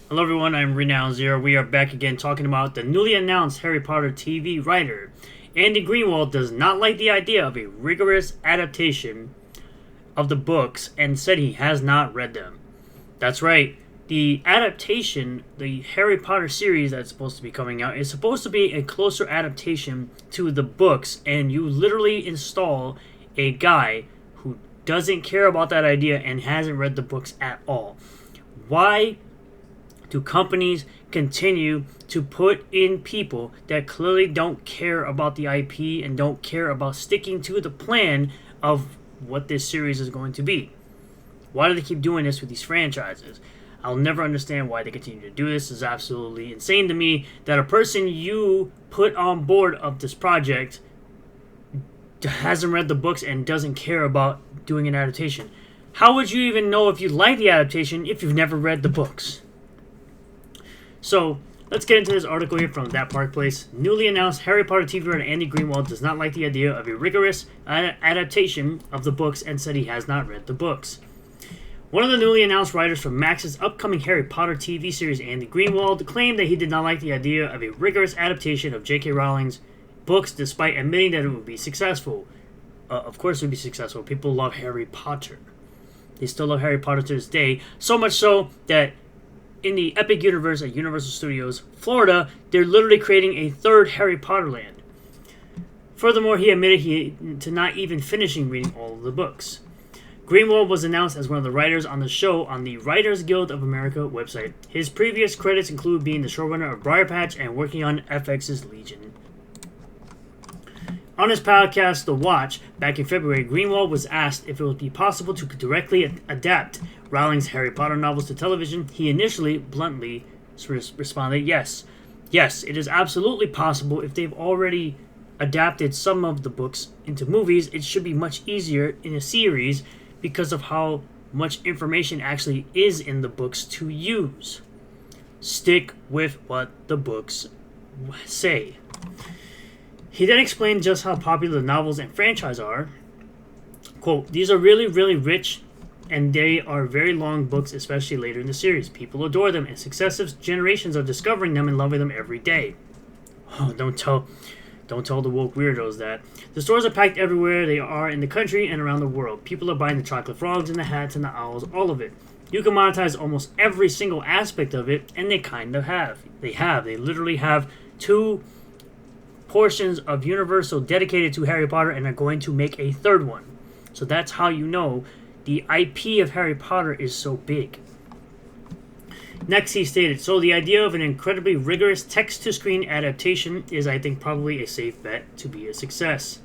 Hello everyone, I'm Renown Zero. We are back again talking about the newly announced Harry Potter TV writer. Andy Greenwald does not like the idea of a rigorous adaptation of the books and said he has not read them. That's right, the adaptation, the Harry Potter series that's supposed to be coming out, is supposed to be a closer adaptation to the books, and you literally install a guy who doesn't care about that idea and hasn't read the books at all. Why do companies continue to put in people that clearly don't care about the IP and don't care about sticking to the plan of what this series is going to be? Why do they keep doing this with these franchises? I'll never understand why they continue to do this. It's absolutely insane to me that a person you put on board of this project hasn't read the books and doesn't care about doing an adaptation. How would you even know if you like the adaptation if you've never read the books? So, let's get into this article here from That Park Place. Newly announced Harry Potter TV writer Andy Greenwald does not like the idea of a rigorous adaptation of the books and said he has not read the books. One of the newly announced writers for Max's upcoming Harry Potter TV series, Andy Greenwald, claimed that he did not like the idea of a rigorous adaptation of J.K. Rowling's books despite admitting that it would be successful. Of course it would be successful. People love Harry Potter. They still love Harry Potter to this day, so much so that in the Epic Universe at Universal Studios Florida, they're literally creating a third Harry Potter land. Furthermore, he admitted to not even finishing reading all of the books. Greenwald was announced as one of the writers on the show on the Writers Guild of America website. His previous credits include being the showrunner of Briar Patch and working on FX's Legion. On his podcast, The Watch, back in February, Greenwald was asked if it would be possible to directly adapt Rowling's Harry Potter novels to television. He initially bluntly responded, yes. Yes, it is absolutely possible. If they've already adapted some of the books into movies, it should be much easier in a series because of how much information actually is in the books to use. Stick with what the books say. He then explained just how popular the novels and franchise are. Quote, these are really, really rich, and they are very long books, especially later in the series. People adore them, and successive generations are discovering them and loving them every day. Oh, don't tell the woke weirdos that. The stores are packed everywhere they are in the country and around the world. People are buying the chocolate frogs and the hats and the owls, all of it. You can monetize almost every single aspect of it, and they kind of have. They literally have 2 portions of Universal dedicated to Harry Potter and are going to make a third one. So that's how you know the IP of Harry Potter is so big. Next, he stated, so the idea of an incredibly rigorous text-to-screen adaptation is, I think, probably a safe bet to be a success.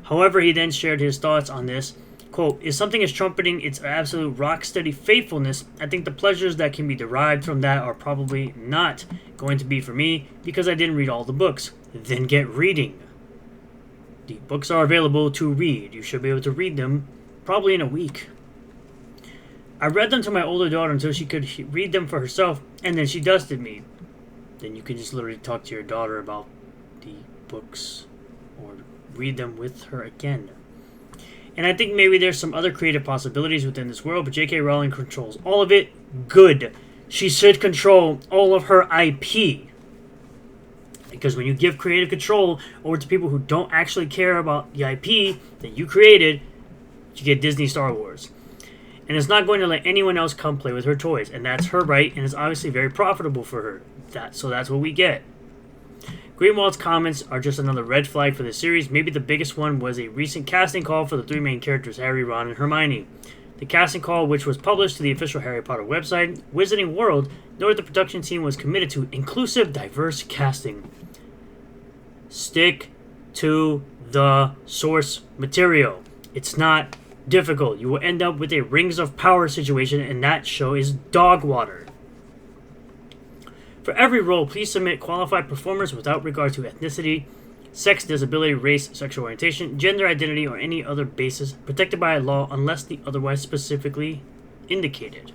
However, he then shared his thoughts on this. Quote, if something is trumpeting its absolute rock-steady faithfulness, I think the pleasures that can be derived from that are probably not going to be for me because I didn't read all the books. Then get reading. The books are available to read. You should be able to read them probably in a week. I read them to my older daughter until she could read them for herself, and then she dusted me. Then you can just literally talk to your daughter about the books or read them with her again. And I think maybe there's some other creative possibilities within this world, but J.K. Rowling controls all of it. Good. She should control all of her IP. Because when you give creative control over to people who don't actually care about the IP that you created, you get Disney Star Wars. And it's not going to let anyone else come play with her toys. And that's her right, and it's obviously very profitable for her. So that's what we get. Greenwald's comments are just another red flag for the series. Maybe the biggest one was a recent casting call for the 3 main characters, Harry, Ron, and Hermione. The casting call, which was published to the official Harry Potter website, Wizarding World, noted the production team was committed to inclusive, diverse casting. Stick to the source material. It's not difficult. You will end up with a Rings of Power situation, and that show is dog water. For every role, please submit qualified performers without regard to ethnicity, sex, disability, race, sexual orientation, gender identity, or any other basis protected by law unless otherwise specifically indicated.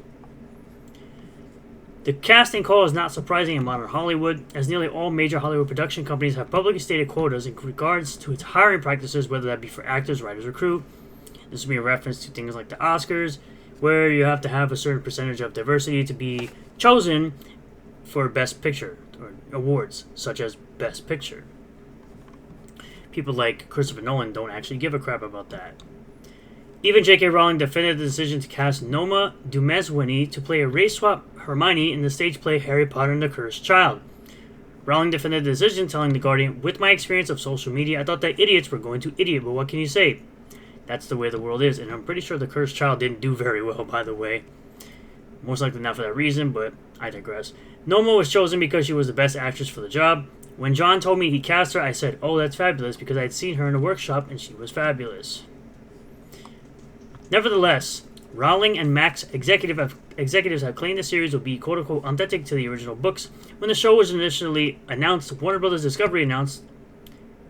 The casting call is not surprising in modern Hollywood, as nearly all major Hollywood production companies have publicly stated quotas in regards to its hiring practices, whether that be for actors, writers, or crew. This would be a reference to things like the Oscars, where you have to have a certain percentage of diversity to be chosen for Best Picture or awards such as Best Picture. People like Christopher Nolan don't actually give a crap about that. Even J.K. Rowling defended the decision to cast Noma Dumezweni to play a race-swap Hermione in the stage play Harry Potter and the Cursed Child. Rowling defended the decision, telling The Guardian, "With my experience of social media, I thought that idiots were going to idiot, but what can you say? That's the way the world is," and I'm pretty sure The Cursed Child didn't do very well, by the way. Most likely not for that reason, but I digress. Noma was chosen because she was the best actress for the job. When John told me he cast her, I said, "Oh, that's fabulous," because I had seen her in a workshop and she was fabulous. Nevertheless, Rowling and Max executives have claimed the series will be quote-unquote authentic to the original books. When the show was initially announced, Warner Bros. Discovery announced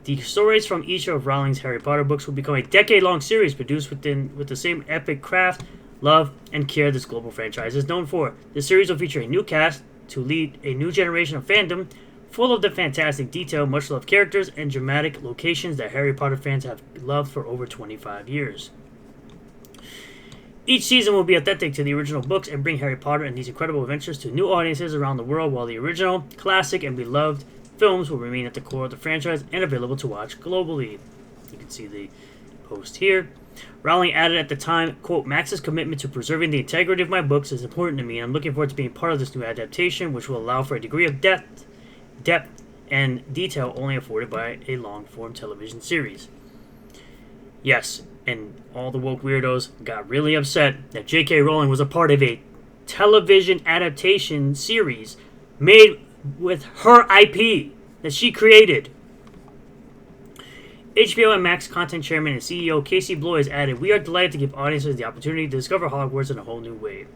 the stories from each of Rowling's Harry Potter books will become a decade-long series produced with the same epic craft, love, and care this global franchise is known for. The series will feature a new cast to lead a new generation of fandom, full of the fantastic detail, much-loved characters, and dramatic locations that Harry Potter fans have loved for over 25 years. Each season will be authentic to the original books and bring Harry Potter and these incredible adventures to new audiences around the world, while the original, classic, and beloved films will remain at the core of the franchise and available to watch globally. You can see the post here. Rowling added at the time, quote, "Max's commitment to preserving the integrity of my books is important to me, and I'm looking forward to being part of this new adaptation, which will allow for a degree of depth, and detail only afforded by a long-form television series." Yes, and all the woke weirdos got really upset that J.K. Rowling was a part of a television adaptation series made with her IP that she created. HBO and Max content chairman and CEO Casey Bloys added, "We are delighted to give audiences the opportunity to discover Hogwarts in a whole new way."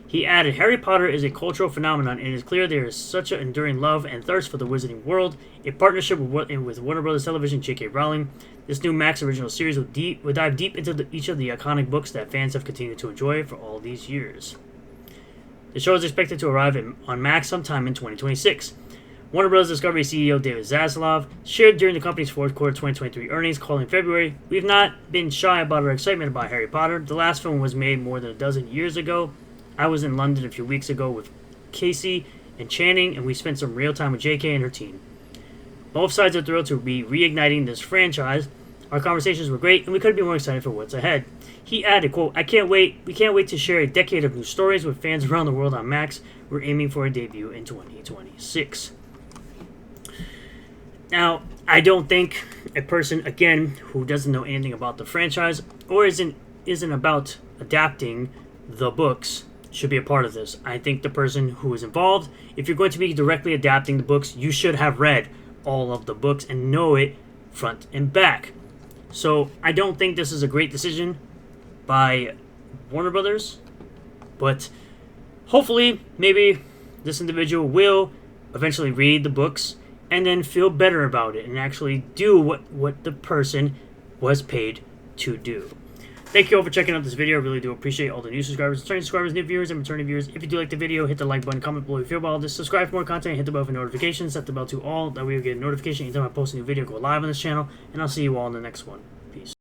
He added, "Harry Potter is a cultural phenomenon, and it is clear there is such an enduring love and thirst for the wizarding world. In partnership with Warner Bros. Television, J.K. Rowling, this new Max original series will dive deep into each of the iconic books that fans have continued to enjoy for all these years." The show is expected to arrive on Max sometime in 2026. Warner Bros. Discovery CEO David Zaslav shared during the company's fourth quarter 2023 earnings call in February, "We've not been shy about our excitement about Harry Potter. The last film was made more than a dozen years ago. I was in London a few weeks ago with Casey and Channing, and we spent some real time with JK and her team. Both sides are thrilled to be reigniting this franchise. Our conversations were great, and we couldn't be more excited for what's ahead." He added, quote, "We can't wait to share a decade of new stories with fans around the world on Max. We're aiming for a debut in 2026. Now, I don't think a person, again, who doesn't know anything about the franchise or isn't about adapting the books should be a part of this. I think the person who is involved, if you're going to be directly adapting the books, you should have read all of the books and know it front and back. So I don't think this is a great decision by Warner Brothers, but hopefully, maybe this individual will eventually read the books and then feel better about it and actually do what the person was paid to do. Thank you all for checking out this video. I really do appreciate all the new subscribers, returning subscribers, new viewers, and returning viewers. If you do like the video, hit the like button, comment below if you feel about all this, subscribe for more content, hit the bell for notifications, set the bell to all, that way you get a notification anytime I post a new video, go live on this channel, and I'll see you all in the next one. Peace.